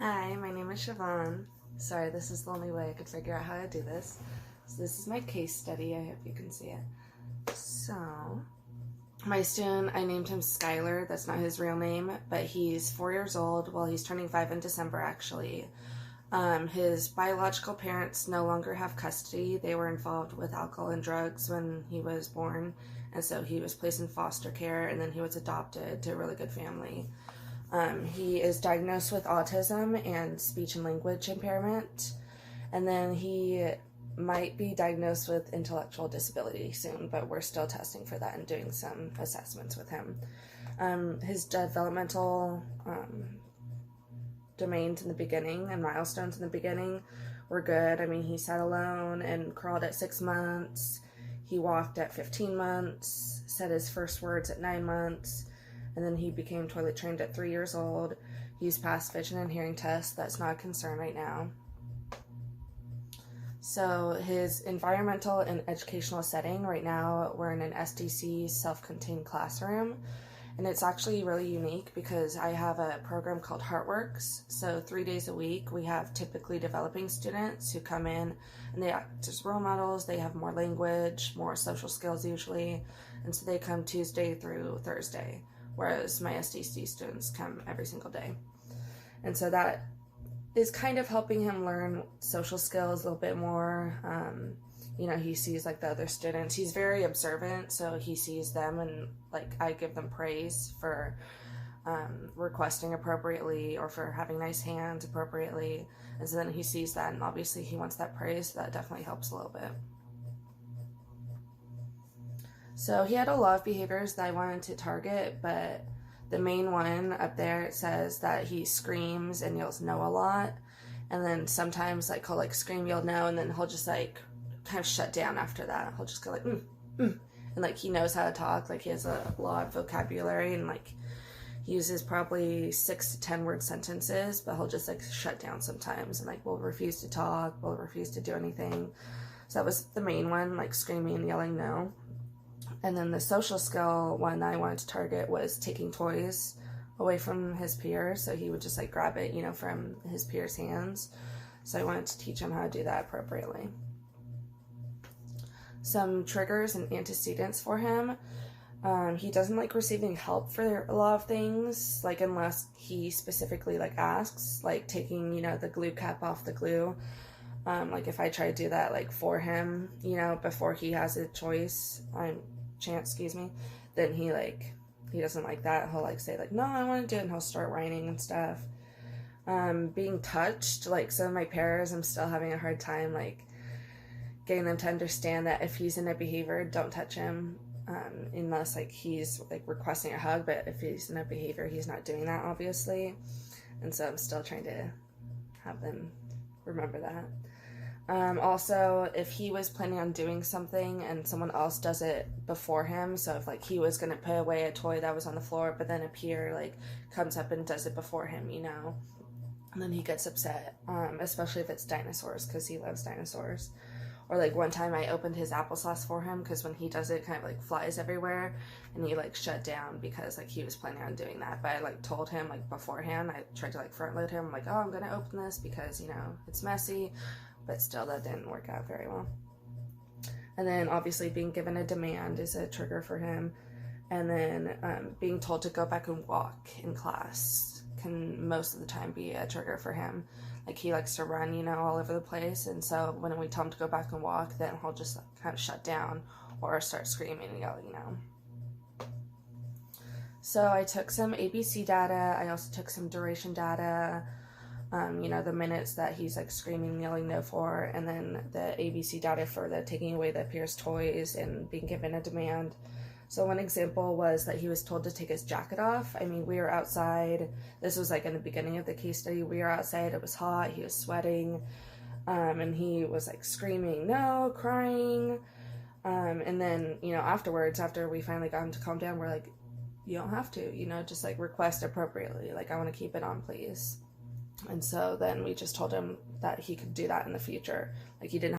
Hi, my name is Siobhan. Sorry, this is the only way I could figure out how to do this. So this is my case study. I hope you can see it. So, my student, I named him Skylar. That's not his real name, but he's 4 years old. Well, he's turning 5 in December, actually. His biological parents no longer have custody. They were involved with alcohol and drugs when he was born, and so he was placed in foster care, and then he was adopted to a really good family. He is diagnosed with autism and speech and language impairment, and then he might be diagnosed with intellectual disability soon, but we're still testing for that and doing some assessments with him. His developmental domains in the beginning and milestones in the beginning were good. I mean, he sat alone and crawled at 6 months. He walked at 15 months, said his first words at 9 months, and then he became toilet trained at 3 years old. He's passed vision and hearing tests. That's not a concern right now. So his environmental and educational setting, right now we're in an SDC self-contained classroom, and it's actually really unique because I have a program called Heartworks. So 3 days a week we have typically developing students who come in and they act as role models. They have more language, more social skills usually, and so they come Tuesday through Thursday, whereas my SDC students come every single day. And so that is kind of helping him learn social skills a little bit more. He sees like the other students. He's very observant, so he sees them and like I give them praise for requesting appropriately or for having nice hands appropriately. And so then he sees that, and obviously he wants that praise, so that definitely helps a little bit. So he had a lot of behaviors that I wanted to target, but the main one up there, it says that he screams and yells no a lot. And then sometimes like he'll like scream, yell no, and then he'll just like kind of shut down after that. He'll just go like, and like he knows how to talk. Like he has a lot of vocabulary, and like he uses probably 6 to 10 word sentences, but he'll just like shut down sometimes and like will refuse to talk, will refuse to do anything. So that was the main one, like screaming and yelling no. And then the social skill one that I wanted to target was taking toys away from his peers. So he would just like grab it, from his peers' hands. So I wanted to teach him how to do that appropriately. Some triggers and antecedents for him. He doesn't like receiving help for a lot of things, like unless he specifically like asks, like taking, the glue cap off the glue. Like if I try to do that like for him, before he has a chance, then he doesn't like that. He'll like say like, no, I want to do it, and he'll start whining and stuff. Being touched, like some of my peers, I'm still having a hard time like getting them to understand that if he's in a behavior, don't touch him, unless like he's like requesting a hug. But if he's in a behavior, he's not doing that, obviously. And so I'm still trying to have them remember that. Also, if he was planning on doing something and someone else does it before him, so if like he was going to put away a toy that was on the floor, but then a peer like comes up and does it before him, and then he gets upset, especially if it's dinosaurs, because he loves dinosaurs. Or like one time I opened his applesauce for him because when he does it, it kind of like flies everywhere, and he like shut down because like he was planning on doing that. But I like told him like beforehand. I tried to like front load him. I'm like, oh, I'm gonna open this because it's messy, but still that didn't work out very well. And then obviously being given a demand is a trigger for him, and then being told to go back and walk in class can most of the time be a trigger for him. Like he likes to run, all over the place, and so when we tell him to go back and walk, then he'll just like, kind of shut down or start screaming and yelling, So I took some ABC data. I also took some duration data, the minutes that he's like screaming and yelling no for, and then the ABC data for the taking away the peers' toys and being given a demand. So one example was that he was told to take his jacket off. I mean, we were outside. This was like in the beginning of the case study. We were outside. It was hot. He was sweating. And he was like screaming, no, crying. And then, afterwards, after we finally got him to calm down, we're like, you don't have to, just like request appropriately. Like, I want to keep it on, please. And so then we just told him that he could do that in the future. Like he didn't